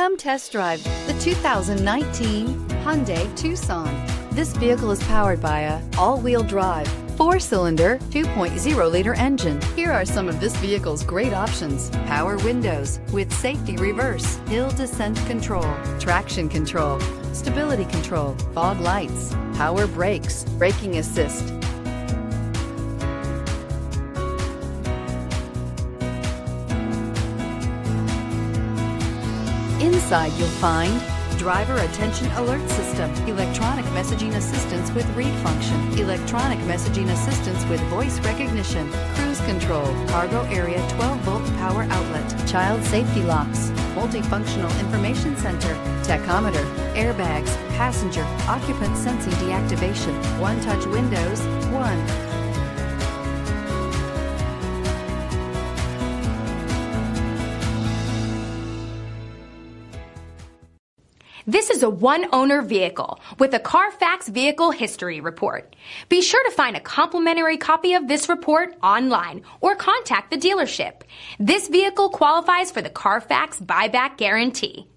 Come test drive the 2019 Hyundai Tucson. This vehicle is powered by a all-wheel drive, 4-cylinder, 2.0-liter engine. Here are some of this vehicle's great options: power windows with safety reverse, hill descent control, traction control, stability control, fog lights, power brakes, braking assist. Inside you'll find driver attention alert system, electronic messaging assistance with read function, electronic messaging assistance with voice recognition, cruise control, cargo area 12-volt power outlet, child safety locks, multifunctional information center, tachometer, airbags, passenger, occupant sensing deactivation, one-touch windows, one. This is a one-owner vehicle with a Carfax Vehicle History Report. Be sure to find a complimentary copy of this report online or contact the dealership. This vehicle qualifies for the Carfax Buyback Guarantee.